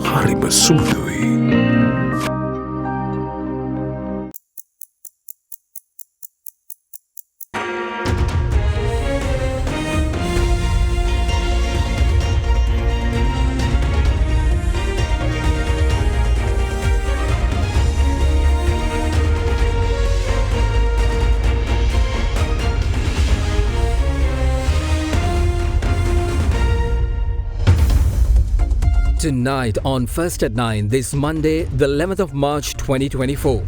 හරිම සුමුදුයි. Tonight on First at 9, this Monday, the 11th of March 2024.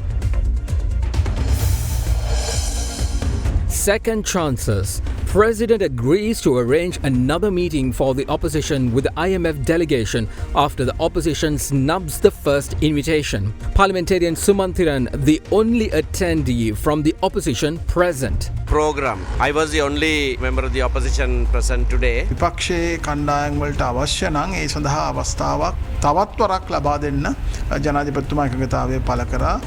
Second chances. President agrees to arrange another meeting for the opposition with the IMF delegation after the opposition snubs the first invitation. Parliamentarian Sumanthiran, the only attendee from the opposition present. Program. I was the only member of the opposition present today. විපක්ෂයේ කණ්ඩායම් වලට අවශ්‍ය නම් ඒ සඳහා අවස්ථාවක් තවත් වරක් ලබා දෙන්න ජනාධිපතිතුමා එකඟතාවය පළ කරා.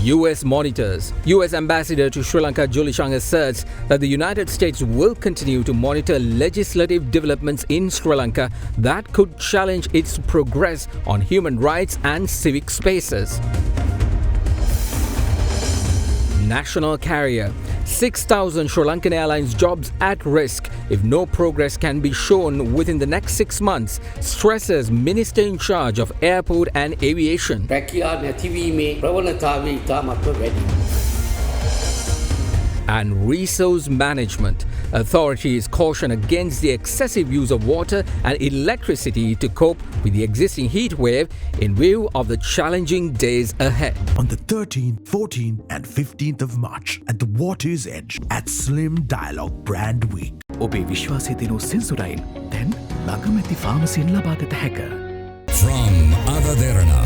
US monitors. US ambassador to Sri Lanka Julie Chang asserts that the United States will continue to monitor legislative developments in Sri Lanka that could challenge its progress on human rights and civic spaces. National carrier. 6,000 Sri Lankan Airlines jobs at risk if no progress can be shown within the next 6 months, stresses Minister in charge of Airport and Aviation. And resource management. Authorities caution against the excessive use of water and electricity to cope with the existing heat wave in view of the challenging days ahead. On the 13th, 14th and 15th of March at the Water's Edge at Slim Dialogue Brand Week. ඔබේ විශ්වාසය දෙනු සෙන්සුරයින් දැන් ළඟමැති ෆාමසියෙන් ලබාගත හැක. From Ava Derana,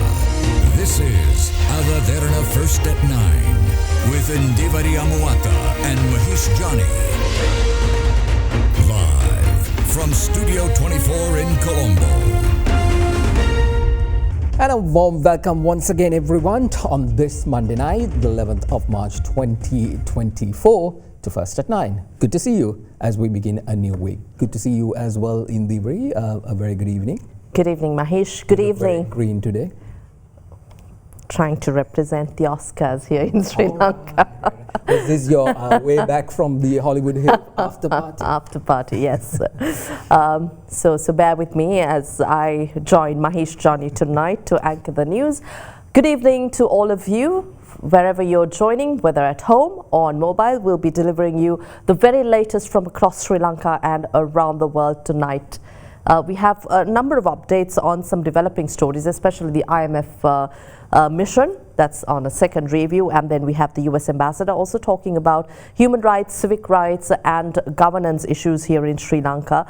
this is Ava Derana First at 9 with Ndivari Amuata and Mahish Johnny. Live from Studio 24 in Colombo. And a warm welcome once again, everyone, on this Monday night, the 11th of March 2024, to First at 9. Good to see you as we begin a new week. Good to see you as well, Indivari. A very good evening. Good evening, Mahesh. Good evening. Very green today. Trying to represent the Oscars here in Sri Lanka. Is this your way back from the Hollywood Hill after party? After party, yes. So bear with me as I join Mahesh Johnny tonight to anchor the news. Good evening to all of you. Wherever you're joining, whether at home or on mobile, we'll be delivering you the very latest from across Sri Lanka and around the world tonight. We have a number of updates on some developing stories, especially the IMF mission that's on a second review, and then we have the US ambassador also talking about human rights, civic rights and governance issues here in Sri Lanka.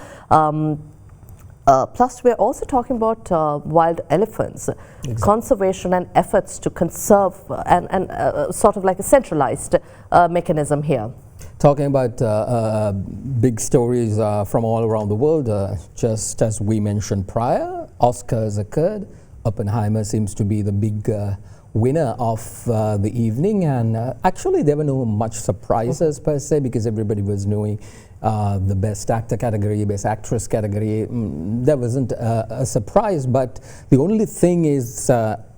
Plus we're also talking about wild elephants, conservation and efforts to conserve and sort of like a centralized mechanism here. Talking about big stories from all around the world, just as we mentioned prior, Oscars occurred. Oppenheimer seems to be the big winner of the evening, and actually there were no much surprises per se, because everybody was knowing the best actor category, best actress category. There wasn't a surprise, but the only thing is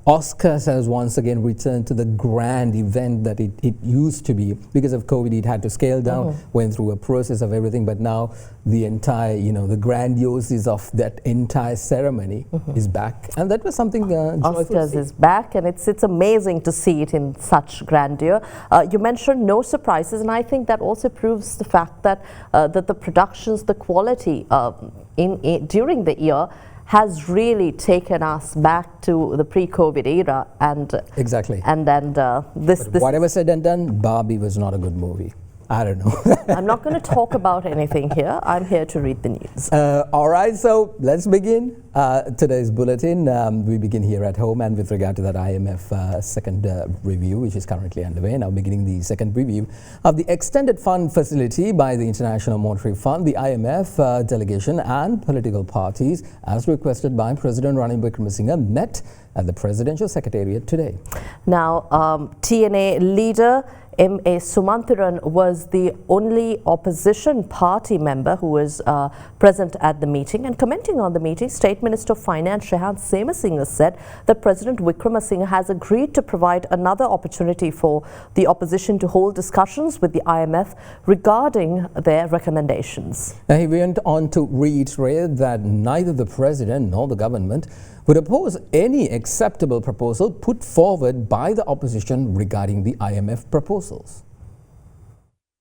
Oscars has once again returned to the grand event that it used to be. Because of COVID, it had to scale down, went through a process of everything, but now the entire, the grandiosities of that entire ceremony is back. And that was something joyful. Oscars is back, and it's amazing to see it in such grandeur. You mentioned no surprises, and I think that also proves the fact that that the productions, the quality during the year has really taken us back to the pre-COVID era, and exactly. And then this. Whatever said and done, Barbie was not a good movie. I don't know. I'm not going to talk about anything here. I'm here to read the news. All right, so let's begin today's bulletin. We begin here at home, and with regard to that IMF second review, which is currently underway, now beginning the second review of the extended fund facility by the International Monetary Fund, the IMF delegation and political parties, as requested by President Ranil Wickremesinghe, met at the Presidential Secretariat today. Now, TNA leader M.A. Sumanthiran was the only only opposition party member who was present at the meeting. And commenting on the meeting, State Minister of Finance Sri Singh said that President Wickremesinghe has agreed to provide another opportunity for the opposition to hold discussions with the IMF regarding their recommendations. He went on to reiterate that neither the President nor the government would oppose any acceptable proposal put forward by the opposition regarding the IMF proposals.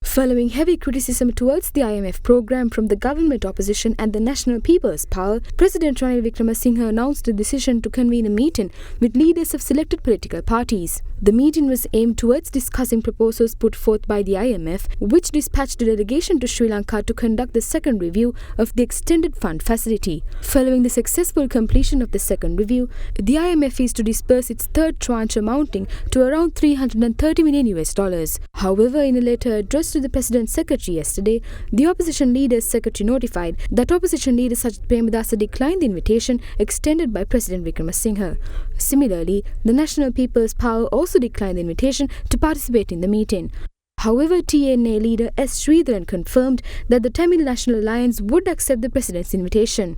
Following heavy criticism towards the IMF program from the government opposition and the National People's Power, President Ranil Wickremesinghe announced a decision to convene a meeting with leaders of selected political parties. The meeting was aimed towards discussing proposals put forth by the IMF, which dispatched a delegation to Sri Lanka to conduct the second review of the extended fund facility. Following the successful completion of the second review, the IMF is to disperse its third tranche amounting to around $330 million. However, in a letter addressed to the President's Secretary yesterday, the Opposition Leader's Secretary notified that Opposition Leader Sajith Premadasa declined the invitation extended by President Wickremesinghe. Similarly, the National People's Power also declined the invitation to participate in the meeting. However, TNA leader S. Sridharan confirmed that the Tamil National Alliance would accept the President's invitation.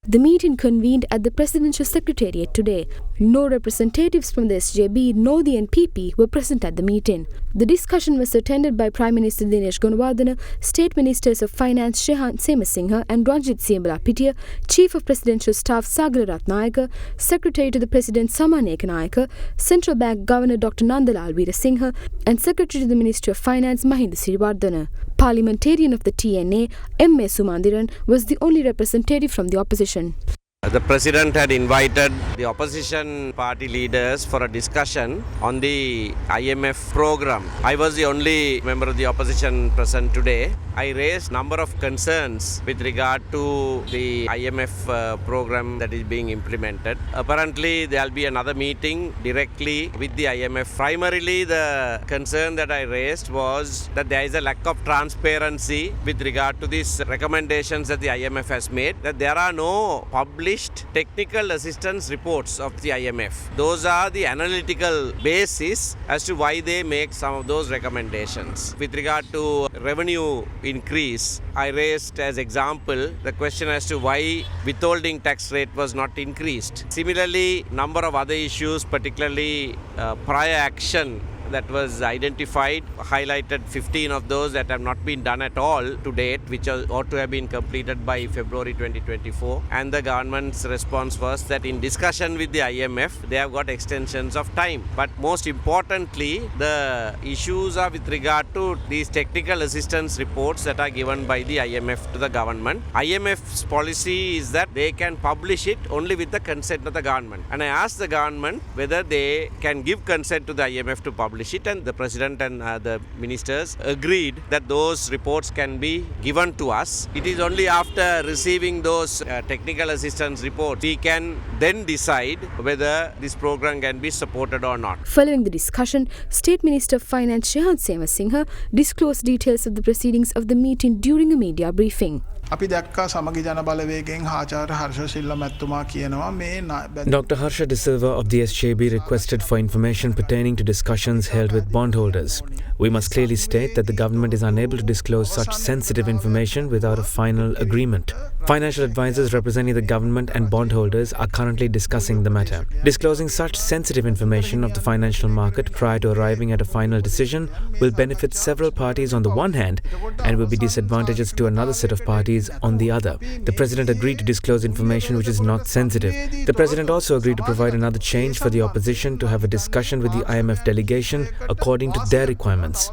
The meeting convened at the Presidential Secretariat today. No representatives from the SJB nor the NPP were present at the meeting. The discussion was attended by Prime Minister Dinesh Gunawardena, State Ministers of Finance Sri Singh and Ranjit Siambala-Pittiya, Chief of Presidential Staff Sagara Ratnayaka, Secretary to the President Saman Ekanayaka, Central Bank Governor Dr. Nandalal Veerasinghe, and Secretary to the Ministry of Finance Mahinda Siriwardana. Parliamentarian of the TNA, M.A. Sumandiran, was the only representative from the opposition. The President had invited the opposition party leaders for a discussion on the IMF program. I was the only member of the opposition present today. I raised number of concerns with regard to the IMF program that is being implemented. Apparently, there will be another meeting directly with the IMF. Primarily, the concern that I raised was that there is a lack of transparency with regard to these recommendations that the IMF has made, that there are no published technical assistance reports of the IMF. Those are the analytical basis as to why they make some of those recommendations. With regard to revenue increase, I raised as example the question as to why withholding tax rate was not increased. Similarly, number of other issues, particularly prior action that was identified, highlighted 15 of those that have not been done at all to date, which ought to have been completed by February 2024. And the government's response was that in discussion with the IMF, they have got extensions of time. But most importantly, the issues are with regard to these technical assistance reports that are given by the IMF to the government. IMF's policy is that they can publish it only with the consent of the government. And I asked the government whether they can give consent to the IMF to publish it, and the President and the ministers agreed that those reports can be given to us. It is only after receiving those technical assistance reports we can then decide whether this program can be supported or not. Following the discussion, State Minister of Finance Sri Singh disclosed details of the proceedings of the meeting during a media briefing. අපි දැක්කා සමගි ජන බලවේගයෙන් ආචාර්ය හර්ෂ සිල්වා මැතිතුමා කියනවා මේ Dr. Harsha De Silva of the SJB requested for information pertaining to discussions held with bondholders. We must clearly state that the government is unable to disclose such sensitive information without a final agreement. Financial advisors representing the government and bondholders are currently discussing the matter. Disclosing such sensitive information of the financial market prior to arriving at a final decision will benefit several parties on the one hand and will be disadvantageous to another set of parties on the other. The President agreed to disclose information which is not sensitive. The President also agreed to provide another change for the opposition to have a discussion with the IMF delegation according to their requirements.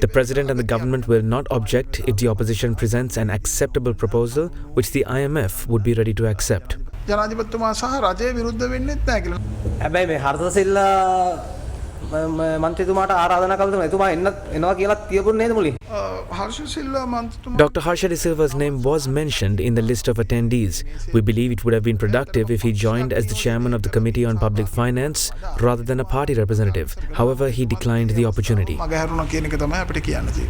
The President and the government will not object if the opposition presents an acceptable proposal which the IMF would be ready to accept. ජනාධිපතිතුමා සහ රජය විරුද්ධ වෙන්නෙත් නැහැ කියලා. හැබැයි මේ හර්ෂ සිල්ලා මන්ත්‍රීතුමාට ආරාධනා කළා එතුමා එනවා කියලා තියපුන්නේ නේද මුලින්? Harsha Silva මන්ත්‍රීතුමා Dr. Harsha De Silva's name was mentioned in the list of attendees. We believe it would have been productive if he joined as the chairman of the Committee on Public Finance rather than a party representative. However, he declined the opportunity. මගහැරුණා කියන එක තමයි අපිට කියන්න තියෙන්නේ.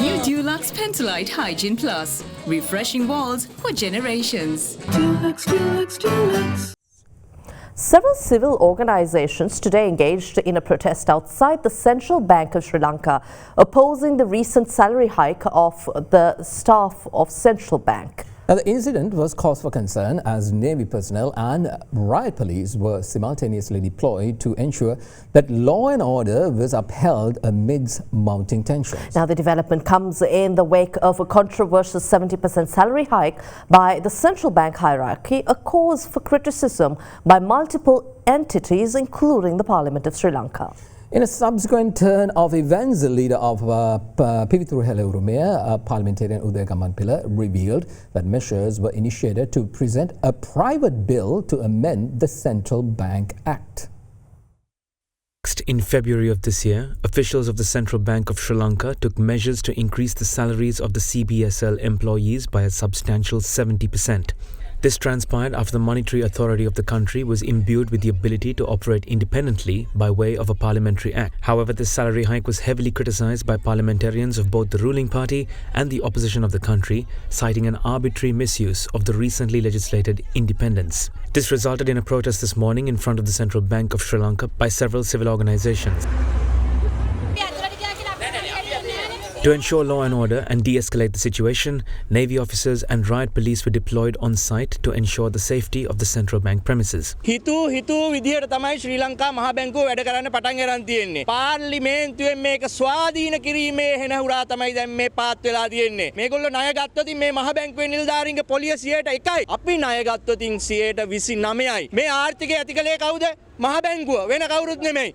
New Dulux Pentolite Hygiene Plus. Refreshing walls for generations. Dulux, Dulux, Dulux. Several civil organizations today engaged in a protest outside the Central Bank of Sri Lanka, opposing the recent salary hike of the staff of Central Bank. Now, the incident was cause for concern as Navy personnel and riot police were simultaneously deployed to ensure that law and order was upheld amidst mounting tensions. Now, the development comes in the wake of a controversial 70% salary hike by the central bank hierarchy, a cause for criticism by multiple entities, including the Parliament of Sri Lanka. In a subsequent turn of events, the leader of Pivithuru Hela Urumaya, parliamentarian Udaya Gamanpilla, revealed that measures were initiated to present a private bill to amend the Central Bank Act. In February of this year, officials of the Central Bank of Sri Lanka took measures to increase the salaries of the CBSL employees by a substantial 70%. This transpired after the monetary authority of the country was imbued with the ability to operate independently by way of a parliamentary act. However, this salary hike was heavily criticized by parliamentarians of both the ruling party and the opposition of the country, citing an arbitrary misuse of the recently legislated independence. This resulted in a protest this morning in front of the Central Bank of Sri Lanka by several civil organizations. To ensure law and order and de-escalate the situation, Navy officers and riot police were deployed on site to ensure the safety of the central bank premises. හිතු විදියට තමයි ශ්‍රී ලංකා මහ බැංකුව වැඩ කරන්න පටන් ගන්න තියෙන්නේ. පාර්ලිමේන්තුවෙන් මේක ස්වාධීන කිරීමේ හෙනහුරා තමයි දැන් මේ පාත් වෙලා තියෙන්නේ. මේගොල්ලෝ ණය ගත්තොත් මේ මහ බැංකුවේ නිලධාරීන්ගේ පොලිය 101යි. අපි ණය ගත්තොත් 129යි. මේ ආර්ථිකය ඇති කළේ කවුද? මහ බැංකුව. වෙන කවුරුත් නෙමෙයි.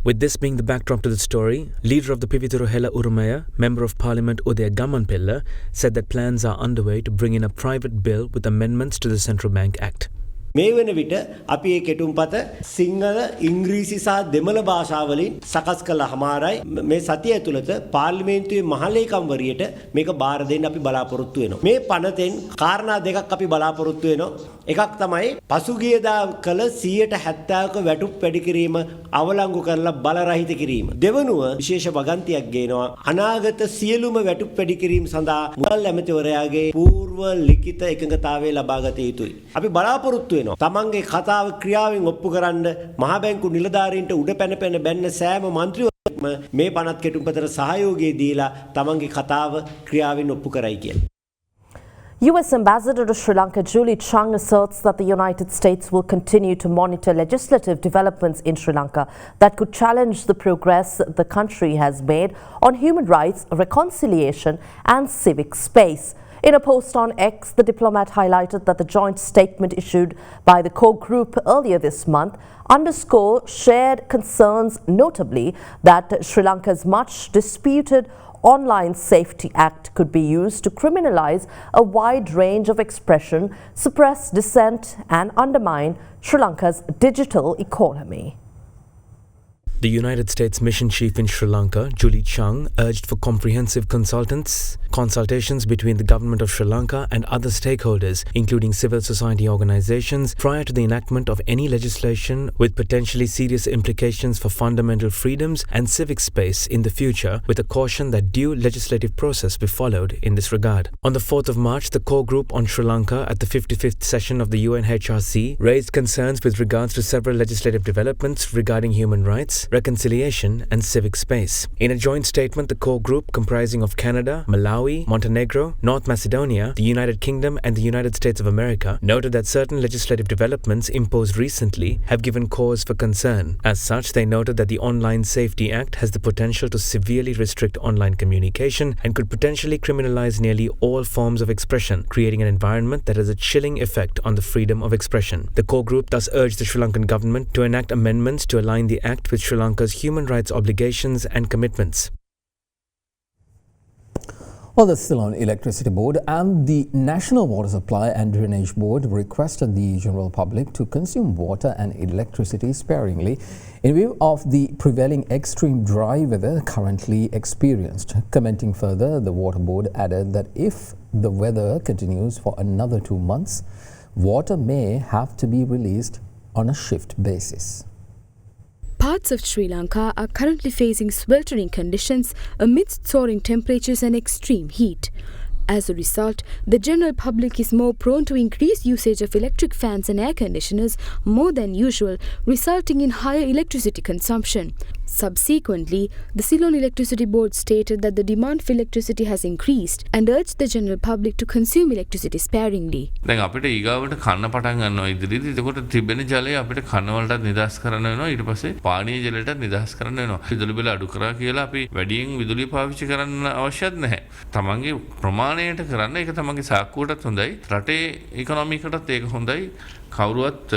With this being the backdrop to the story, leader of the Pivithuru Hela Urumaya, Member of Parliament Udaya Gamanpilla, said that plans are underway to bring in a private bill with amendments to the Central Bank Act. මේ වෙන විට අපි මේ කෙටුම්පත සිංහල ඉංග්‍රීසි සහ දෙමළ භාෂාවලින් සකස් කළා හමාරයි මේ සතිය ඇතුළත පාර්ලිමේන්තුවේ මහලේකම්වරියට මේක බාර දෙන්න අපි බලාපොරොත්තු වෙනවා. මේ පනතෙන් කාරණා දෙකක් අපි බලාපොරොත්තු වෙනවා. එකක් තමයි පසුගියදා කළ 170ක වැටුප් වැඩි කිරීම අවලංගු කරලා බල රහිත කිරීම. දෙවනුව විශේෂ වගන්තියක් ගේනවා අනාගත සියලුම වැටුප් වැඩි කිරීම සඳහා මුදල් ඇමතිවරයාගේ පූර්ව ලිඛිත එකඟතාවය ලබා ගත යුතුයි. අපි බලාපොරොත්තු තමන්ගේ කතාව ක්‍රියාවෙන් ඔප්පු කරන්න මහ බැංකු නිලධාරීන්ට උඩ පැන බැන්න සෑම මන්ත්‍රීවරයෙක්ම මේ පනත් කෙටුම්පතට සහයෝගය දීලා තමන්ගේ කතාව ක්‍රියාවෙන් ඔප්පු කරයි කියලා. US Ambassador to Sri Lanka Julie Chung asserts that the United States will continue to monitor legislative developments in Sri Lanka that could challenge the progress the country has made on human rights, reconciliation and civic space. In a post on X, the diplomat highlighted that the joint statement issued by the core group earlier this month underscored shared concerns, notably that Sri Lanka's much disputed Online Safety Act could be used to criminalize a wide range of expression, suppress dissent and undermine Sri Lanka's digital economy. The United States Mission Chief in Sri Lanka, Julie Chung, urged for comprehensive consultations between the government of Sri Lanka and other stakeholders, including civil society organizations, prior to the enactment of any legislation with potentially serious implications for fundamental freedoms and civic space in the future, with a caution that due legislative process be followed in this regard. On the 4th of March, the core group on Sri Lanka at the 55th session of the UNHRC raised concerns with regards to several legislative developments regarding human rights, reconciliation and civic space. In a joint statement, the core group, comprising of Canada, Malawi, Montenegro, North Macedonia, the United Kingdom and the United States of America, noted that certain legislative developments imposed recently have given cause for concern. As such, they noted that the Online Safety Act has the potential to severely restrict online communication and could potentially criminalize nearly all forms of expression, creating an environment that has a chilling effect on the freedom of expression. The core group thus urged the Sri Lankan government to enact amendments to align the Act with Sri Lanka's human rights obligations and commitments. Well, the Ceylon Electricity Board and the National Water Supply and Drainage Board requested the general public to consume water and electricity sparingly in view of the prevailing extreme dry weather currently experienced. Commenting further, the Water Board added that if the weather continues for another 2 months, water may have to be released on a shift basis. Parts of Sri Lanka are currently facing sweltering conditions amidst soaring temperatures and extreme heat. As a result, the general public is more prone to increase usage of electric fans and air conditioners more than usual, resulting in higher electricity consumption. Subsequently, the Ceylon Electricity Board stated that the demand for electricity has increased and urged the general public to consume electricity sparingly. දැන් අපිට ඊගාවට කන්න පටන් ගන්නවා ඉදිරියේදී. එතකොට තිබෙන ජලය අපිට කන්න වලට නිදහස් කරන්න වෙනවා. ඊට පස්සේ පානීය ජලයට නිදහස් කරන්න වෙනවා. විදුලි බිල අඩු කරා කියලා අපි වැඩියෙන් විදුලිය පාවිච්චි කරන්න අවශ්‍යත් නැහැ. තමන්ගේ ප්‍රමාණයට කරන්න ඒක තමන්ගේ සාක්කුවටත් හොඳයි. රටේ ඉකොනොමි එකටත් ඒක හොඳයි. කවුරුවත්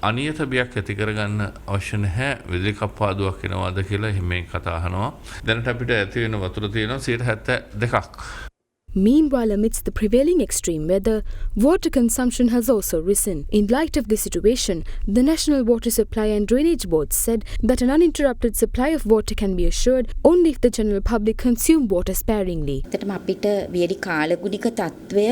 අනියත බියක් ඇති කරගන්න අවශ්‍ය නැහැ. විදුලි කප්පාදුවක් එනවාද කියලා එහෙම කතා අහනවා. දැනට අපිට ඇති වෙන වතුර තියෙනවා 72%. Meanwhile, amidst the prevailing extreme weather, water consumption has also risen. In light of this situation, the National Water Supply and Drainage Board said that an uninterrupted supply of water can be assured only if the general public consume water sparingly. ඇත්තටම අපිට වියලි කාලගුණික තත්වය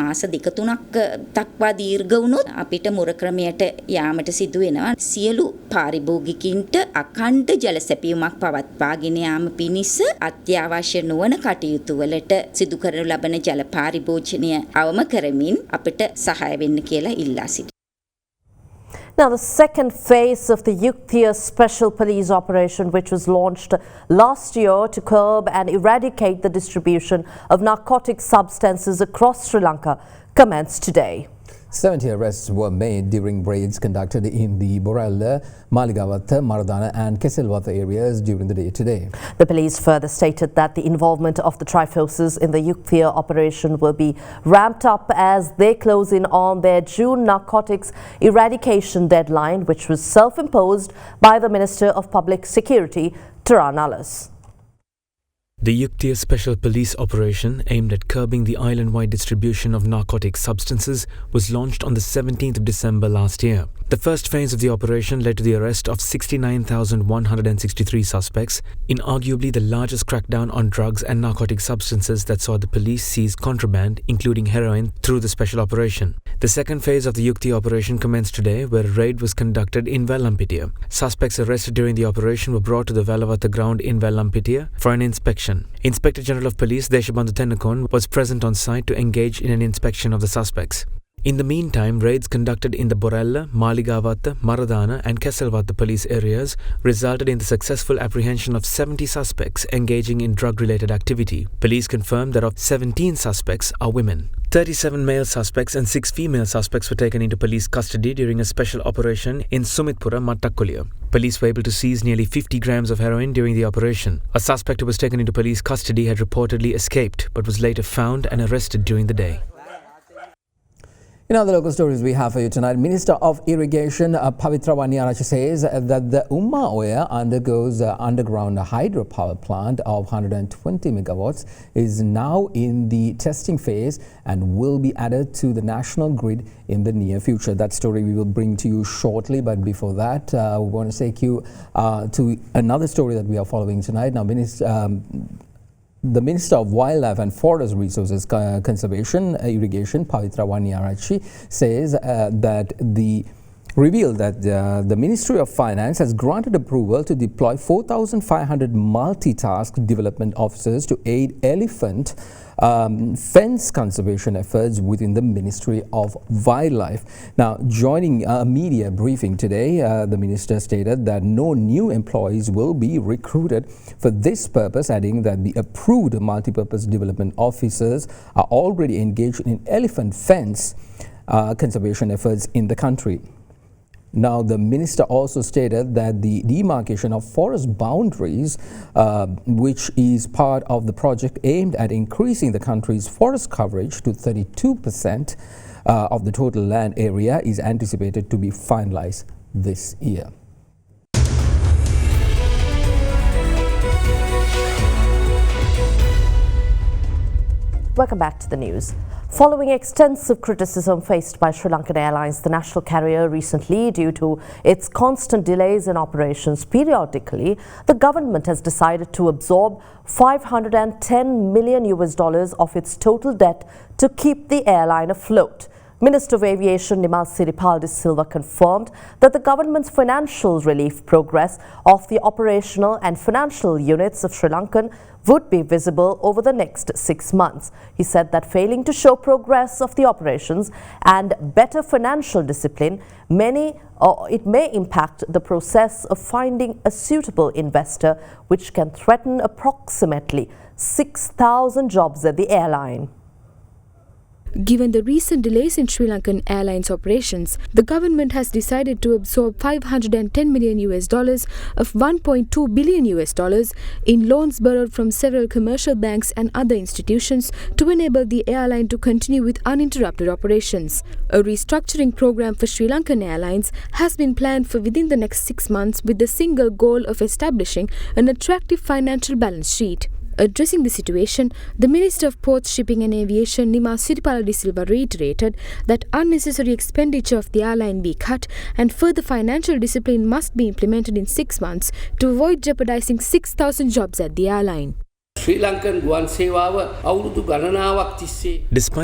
මාස දෙක තුනක් දක්වා දීර්ඝ වුණොත් අපිට මුර ක්‍රමයට යාමට සිදු වෙනවා. සියලු පාරිභෝගිකින්ට අඛණ්ඩ ජල සැපයීමක් පවත්වාගෙන යාම පිණිස අත්‍යවශ්‍ය නොවන කටයුතු වලට සිදු කර ලබන ජල පාරිභෝජනය අවම කරමින් අපිට සහාය වෙන්න කියලා ඉල්ලා සිටිනවා. Now, the second phase of the Yuktiya Special Police Operation, which was launched last year to curb and eradicate the distribution of narcotic substances across Sri Lanka, commenced today. 70 arrests were made during raids conducted in the Borella, Maligawatha, Maradana and Keselwatha areas during the day today. The police further stated that the involvement of the tri-forces in the Yuktiya operation will be ramped up as they close in on their June narcotics eradication deadline, which was self-imposed by the Minister of Public Security, Derana English. The Yuktiya Special Police Operation, aimed at curbing the island-wide distribution of narcotic substances, was launched on the 17th of December last year. The first phase of the operation led to the arrest of 69,163 suspects, in arguably the largest crackdown on drugs and narcotic substances that saw the police seize contraband, including heroin, through the special operation. The second phase of the Yuktiya operation commenced today, where a raid was conducted in Vellampitiya. Suspects arrested during the operation were brought to the Vellavatha ground in Vellampitiya for an inspection. Inspector General of Police Deshabandhu Tennakon was present on site to engage in an inspection of the suspects. In the meantime, raids conducted in the Borella, Maligawatha, Maradana and Keselwatha police areas resulted in the successful apprehension of 70 suspects engaging in drug-related activity. Police confirmed that of 17 suspects are women. 37 male suspects and 6 female suspects were taken into police custody during a special operation in Sumitpura, Mattakkuliya. Police were able to seize nearly 50 grams of heroin during the operation. A suspect who was taken into police custody had reportedly escaped but was later found and arrested during the day. In other local stories we have for you tonight, Minister of Irrigation Pavitra Wanyaracha says that the Umma Oya undergoes underground hydropower plant of 120 megawatts is now in the testing phase and will be added to the national grid in the near future. That story we will bring to you shortly, but before that we want to take you to another story that we are following tonight. Now, the Minister of Wildlife and Forest Resources Conservation, Irrigation, Pavitra Wanyarachi, says revealed that the Ministry of Finance has granted approval to deploy 4,500 multitask development officers to aid elephant fence conservation efforts within the Ministry of Wildlife. Now, joining a media briefing today, the minister stated that no new employees will be recruited for this purpose, adding that the approved multipurpose development officers are already engaged in elephant fence conservation efforts in the country. Now, the minister also stated that the demarcation of forest boundaries, which is part of the project aimed at increasing the country's forest coverage to 32% of the total land area, is anticipated to be finalized this year. Welcome back to the news. Following extensive criticism faced by Sri Lankan Airlines, the national carrier, recently due to its constant delays in operations periodically, the government has decided to absorb $510 million of its total debt to keep the airline afloat. Minister of Aviation Nimal Siripal de Silva confirmed that the government's financial relief progress of the operational and financial units of Sri Lankan would be visible over the next 6 months. He said that failing to show progress of the operations and better financial discipline, it may impact the process of finding a suitable investor, which can threaten approximately 6,000 jobs at the airline. Given the recent delays in Sri Lankan Airlines operations, the government has decided to absorb $510 million of $1.2 billion in loans borrowed from several commercial banks and other institutions to enable the airline to continue with uninterrupted operations. A restructuring program for Sri Lankan Airlines has been planned for within the next 6 months with the single goal of establishing an attractive financial balance sheet. Addressing the situation, the Minister of Ports, Shipping and Aviation, Nimal Siripala de Silva, reiterated that unnecessary expenditure of the airline be cut and further financial discipline must be implemented in 6 months to avoid jeopardizing 6,000 jobs at the airline. Despite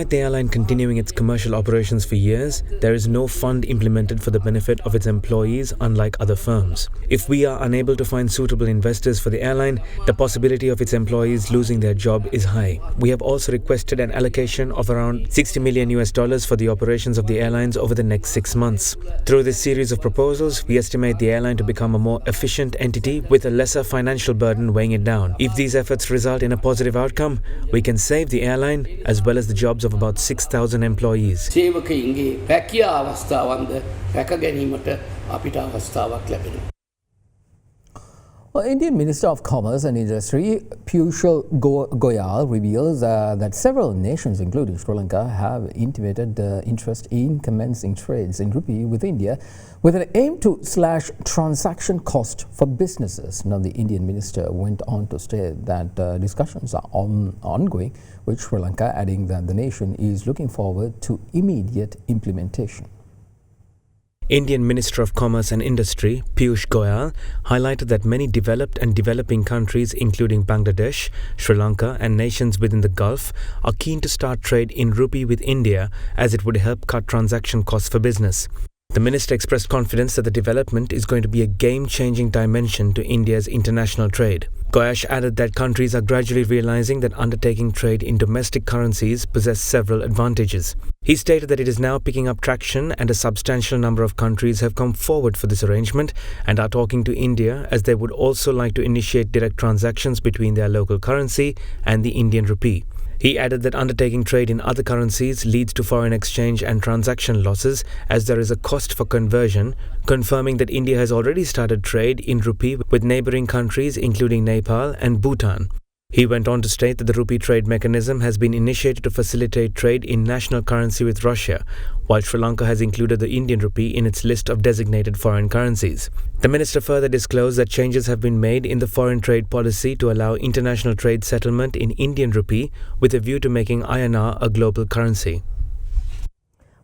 the airline continuing its commercial operations for years, there is no fund implemented for the benefit of its employees, unlike other firms. If we are unable to find suitable investors for the airline, the possibility of its employees losing their job is high. We have also requested an allocation of around $60 million for the operations of the airlines over the next 6 months. Through this series of proposals, we estimate the airline to become a more efficient entity with a lesser financial burden weighing it down. If these efforts result in a positive outcome, we can save the airline as well as the jobs of about 6,000 employees. Well, Indian Minister of Commerce and Industry Piyush Goyal reveals that several nations, including Sri Lanka, have intimated interest in commencing trades in rupee with India with an aim to slash transaction cost for businesses. Now, the Indian minister went on to state that discussions are ongoing with Sri Lanka, adding that the nation is looking forward to immediate implementation. Indian Minister of Commerce and Industry Piyush Goyal highlighted that many developed and developing countries, including Bangladesh, Sri Lanka and nations within the Gulf, are keen to start trade in rupee with India as it would help cut transaction costs for business. The minister expressed confidence that the development is going to be a game-changing dimension to India's international trade. Goyash added that countries are gradually realizing that undertaking trade in domestic currencies possess several advantages. He stated that it is now picking up traction and a substantial number of countries have come forward for this arrangement and are talking to India as they would also like to initiate direct transactions between their local currency and the Indian rupee. He added that undertaking trade in other currencies leads to foreign exchange and transaction losses as there is a cost for conversion, confirming that India has already started trade in rupee with neighbouring countries including Nepal and Bhutan. He went on to state that the rupee trade mechanism has been initiated to facilitate trade in national currency with Russia, while Sri Lanka has included the Indian rupee in its list of designated foreign currencies. The minister further disclosed that changes have been made in the foreign trade policy to allow international trade settlement in Indian rupee with a view to making INR a global currency.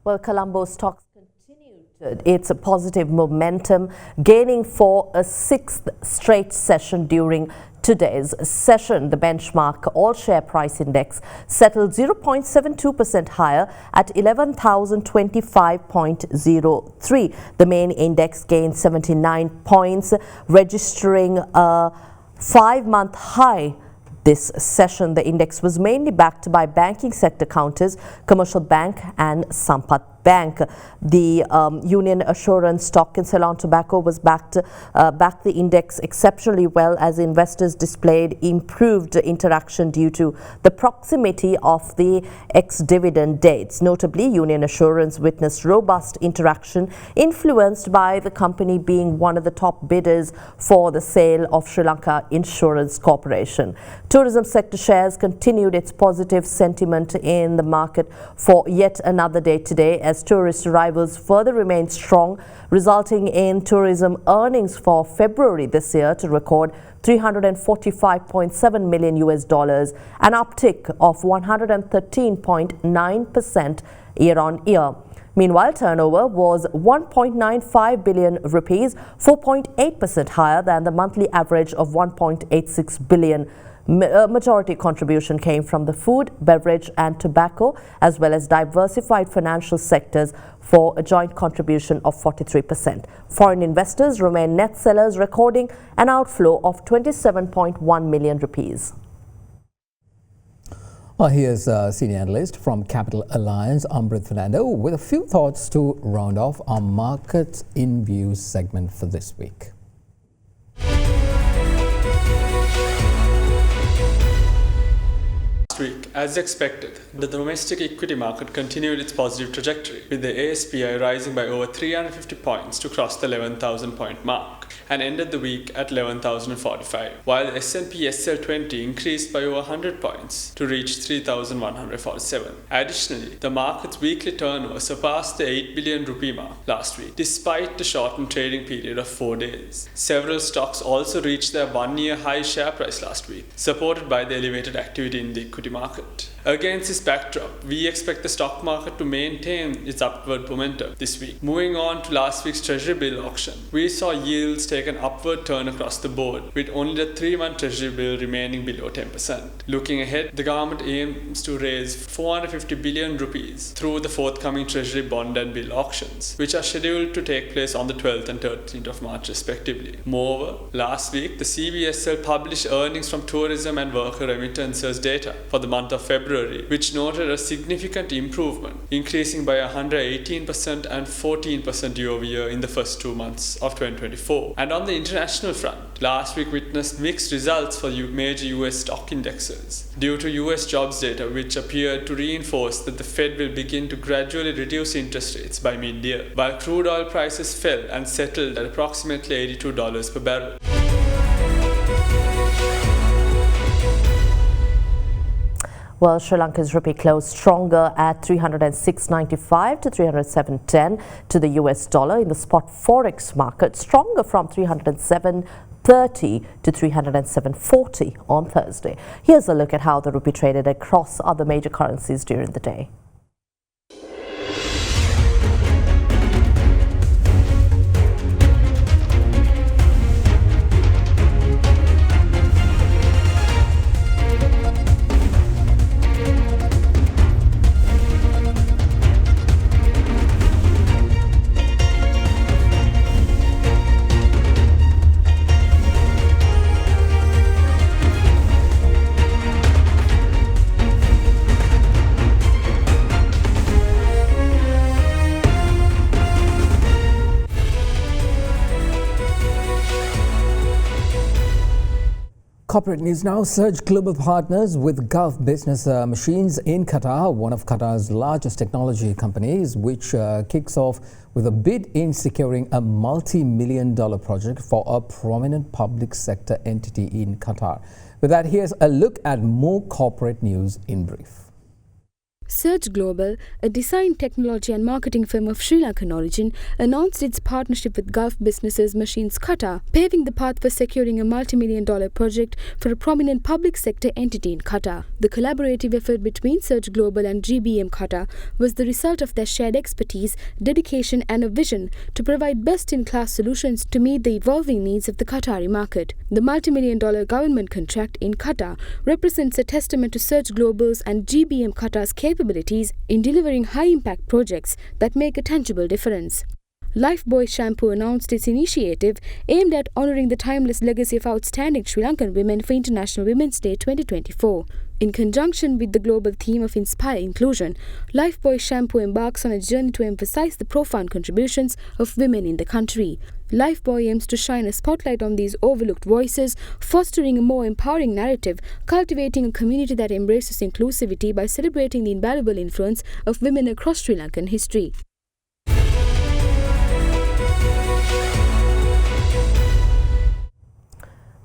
Well, Colombo stocks continued its positive momentum, gaining for a 6th straight session during today's session. The benchmark all-share price index settled 0.72% higher at 11,025.03. The main index gained 79 points, registering a 5-month high. This session, the index was mainly backed by banking sector counters, Commercial Bank and Sampath Bank. The Union Assurance stock in Ceylon Tobacco was backed the index exceptionally well as investors displayed improved interaction due to the proximity of the ex-dividend dates. Notably, Union Assurance witnessed robust interaction influenced by the company being one of the top bidders for the sale of Sri Lanka Insurance Corporation. Tourism sector shares continued its positive sentiment in the market for yet another day today as tourist arrivals further remain strong, resulting in tourism earnings for February this year to record $345.7 million, an uptick of 113.9% year-on-year. Meanwhile, turnover was 1.95 billion rupees, 4.8% higher than the monthly average of 1.86 billion Majority contribution came from the food, beverage and tobacco, as well as diversified financial sectors for a joint contribution of 43%. Foreign investors remain net sellers, recording an outflow of 27.1 million rupees. Well, here's senior analyst from Capital Alliance, Amrit Fernando, with a few thoughts to round off our Markets in View segment for this week. Last week, as expected, the domestic equity market continued its positive trajectory, with the ASPI rising by over 350 points to cross the 11,000 point mark and ended the week at 11,045, while the S&P SL20 increased by over 100 points to reach 3,147. Additionally, the market's weekly turnover surpassed the 8 billion rupee mark last week, despite the shortened trading period of 4 days. Several stocks also reached their one-year high share price last week, supported by the elevated activity in the equity market. Against this backdrop, we expect the stock market to maintain its upward momentum this week. Moving on to last week's Treasury bill auction, we saw yields take an upward turn across the board, with only the 3-month Treasury bill remaining below 10%. Looking ahead, the government aims to raise 450 billion rupees through the forthcoming Treasury bond and bill auctions, which are scheduled to take place on the 12th and 13th of March respectively. Moreover, last week, the CBSL published earnings from tourism and worker remittances data for the month of February, which noted a significant improvement, increasing by 118% and 14% year-over-year in the first 2 months of 2024. And on the international front, last week witnessed mixed results for major US stock indexes due to US jobs data, which appeared to reinforce that the Fed will begin to gradually reduce interest rates by mid-year, while crude oil prices fell and settled at approximately $82 per barrel. Well, Sri Lanka's rupee closed stronger at 306.95 to 307.10 to the US dollar in the spot forex market, stronger from 307.30 to 307.40 on Thursday. Here's a look at how the rupee traded across other major currencies during the day. Corporate news now. Surge Global partners with Gulf Business Machines in Qatar, one of Qatar's largest technology companies, which kicks off with a bid in securing a multi-million-dollar project for a prominent public sector entity in Qatar. With that, here's a look at more corporate news in brief. Surge Global, a design, technology and marketing firm of Sri Lankan origin, announced its partnership with Gulf Business Machines Qatar, paving the path for securing a multi-million-dollar project for a prominent public sector entity in Qatar. The collaborative effort between Surge Global and GBM Qatar was the result of their shared expertise, dedication and a vision to provide best-in-class solutions to meet the evolving needs of the Qatari market. The multi-million-dollar government contract in Qatar represents a testament to Surge Global's and GBM Qatar's capabilities in delivering high-impact projects that make a tangible difference. Lifebuoy Shampoo announced its initiative aimed at honouring the timeless legacy of outstanding Sri Lankan women for International Women's Day 2024. In conjunction with the global theme of Inspire Inclusion, Lifebuoy Shampoo embarks on a journey to emphasize the profound contributions of women in the country. Lifebuoy aims to shine a spotlight on these overlooked voices, fostering a more empowering narrative, cultivating a community that embraces inclusivity by celebrating the invaluable influence of women across Sri Lankan history.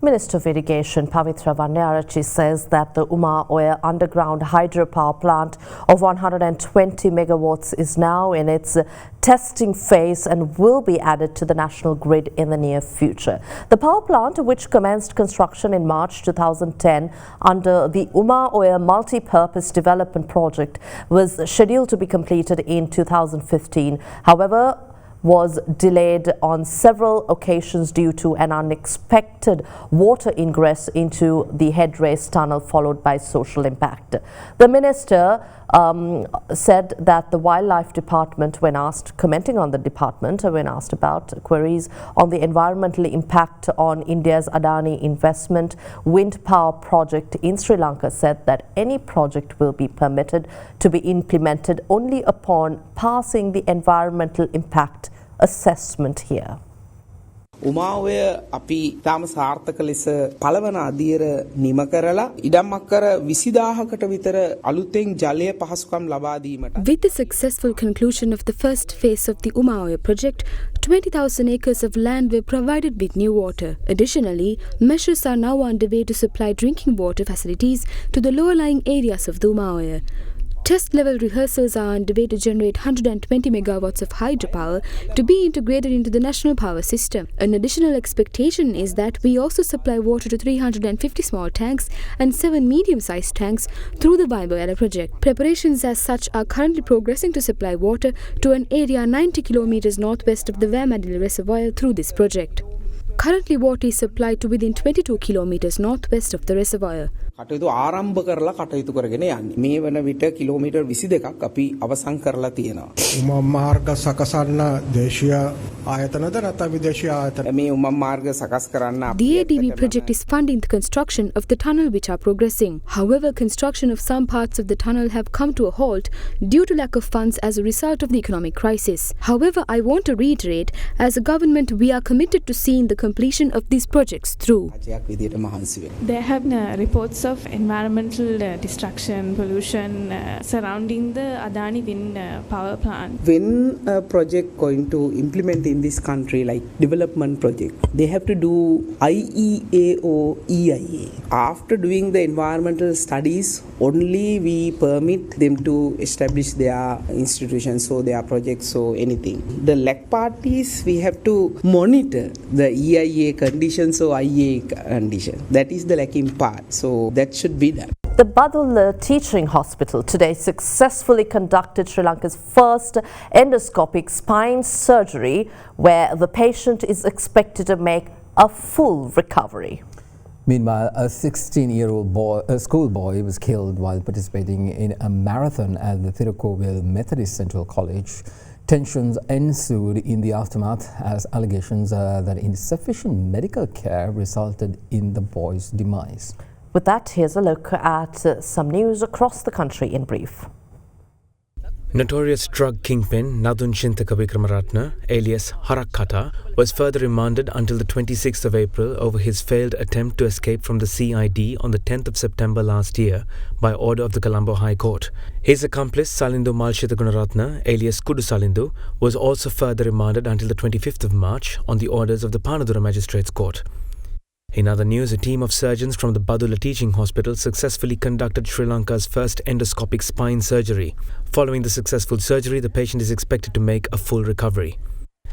Minister of Irrigation Pavitra Vanniarachchi says that the Uma Oya underground hydropower plant of 120 megawatts is now in its testing phase and will be added to the national grid in the near future. The power plant, which commenced construction in March 2010 under the Uma Oya multi-purpose development project, was scheduled to be completed in 2015. However, was delayed on several occasions due to an unexpected water ingress into the headrace tunnel, followed by social impact. The minister said that the Wildlife Department, commenting on the department, when asked about queries on the environmental impact on India's Adani investment wind power project in Sri Lanka, said that any project will be permitted to be implemented only upon passing the environmental impact assessment here. උමාවය අපි තාම සාර්ථක ලෙස පළවන අධීර නිම කරලා ඉඩම් අක්කර 20000කට විතර අලුතෙන් ජලය පහසුකම් ලබා දීමට. With the successful conclusion of the first phase of the Umaoya project, 20,000 acres of land were provided with new water. Additionally, measures are now underway to supply drinking water facilities to the lower-lying areas of the Umaoya. Test-level rehearsals are underway to generate 120 megawatts of hydropower to be integrated into the national power system. An additional expectation is that we also supply water to 350 small tanks and 7 medium-sized tanks through the Vaiboyala project. Preparations as such are currently progressing to supply water to an area 90 kilometers northwest of the Vamadil reservoir through this project. Currently, water is supplied to within 22 kilometers northwest of the reservoir. කටයුතු ආරම්භ කරලා කටයුතු කරගෙන යන්නේ. මේ වන විට kilometre 22ක් අපි අවසන් කරලා තියෙනවා. උමම් මාර්ග සකසන්න දේශීය ආයතනද නැත්නම් විදේශීය ආයතන? මේ උමම් මාර්ග සකස් කරන්න The ADB project is funding the construction of the tunnel which are progressing. However, construction of some parts of the tunnel have come to a halt due to lack of funds as a result of the economic crisis. However, I want to reiterate, as a government, we are committed to seeing the completion of these projects through. There have been reports of environmental destruction, pollution surrounding the Adani wind power plant. When a project going to implement in this country, like development project, they have to do IEA or EIA. After doing the environmental studies, only we permit them to establish their institutions or their projects or anything. The lack part is we have to monitor the EIA conditions or IEA conditions. That is the lacking part. So that should be done. The Badul Teaching Hospital today successfully conducted Sri Lanka's first endoscopic spine surgery, where the patient is expected to make a full recovery. Meanwhile, a 16-year-old schoolboy was killed while participating in a marathon at the Tirukkovil Methodist Central College. Tensions ensued in the aftermath as allegations that insufficient medical care resulted in the boy's demise. With that, here's a look at some news across the country in brief. Notorious drug kingpin Nadun Chintaka Vikramaratne, alias Harakkata, was further remanded until the 26th of April over his failed attempt to escape from the CID on the 10th of September last year by order of the Colombo High Court. His accomplice Salindu Malshita Gunaratne, alias Kudu Salindu, was also further remanded until the 25th of March on the orders of the Panadura Magistrates Court. In other news, a team of surgeons from the Badula Teaching Hospital successfully conducted Sri Lanka's first endoscopic spine surgery. Following the successful surgery, the patient is expected to make a full recovery.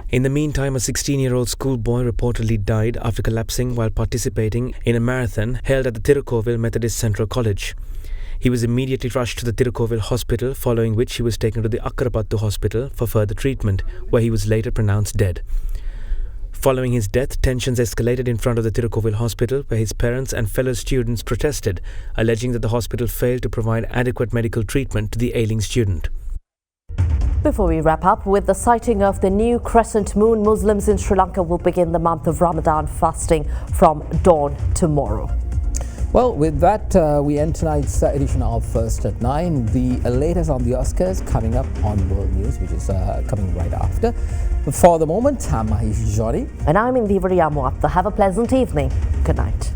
In the meantime, a 16-year-old schoolboy reportedly died after collapsing while participating in a marathon held at the Tirukkovil Methodist Central College. He was immediately rushed to the Tirukkovil hospital, following which he was taken to the Akkarapattu hospital for further treatment, where he was later pronounced dead. Following his death, tensions escalated in front of the Tirukkovil hospital, where his parents and fellow students protested, alleging that the hospital failed to provide adequate medical treatment to the ailing student. Before we wrap up, with the sighting of the new crescent moon, Muslims in Sri Lanka will begin the month of Ramadan fasting from dawn tomorrow. Well, with that, we end tonight's edition of First at 9. The latest on the Oscars coming up on World News, which is coming right after. But for the moment, I'm Mahesh Johnny. And I'm Indiveri Amuatta. Have a pleasant evening. Good night.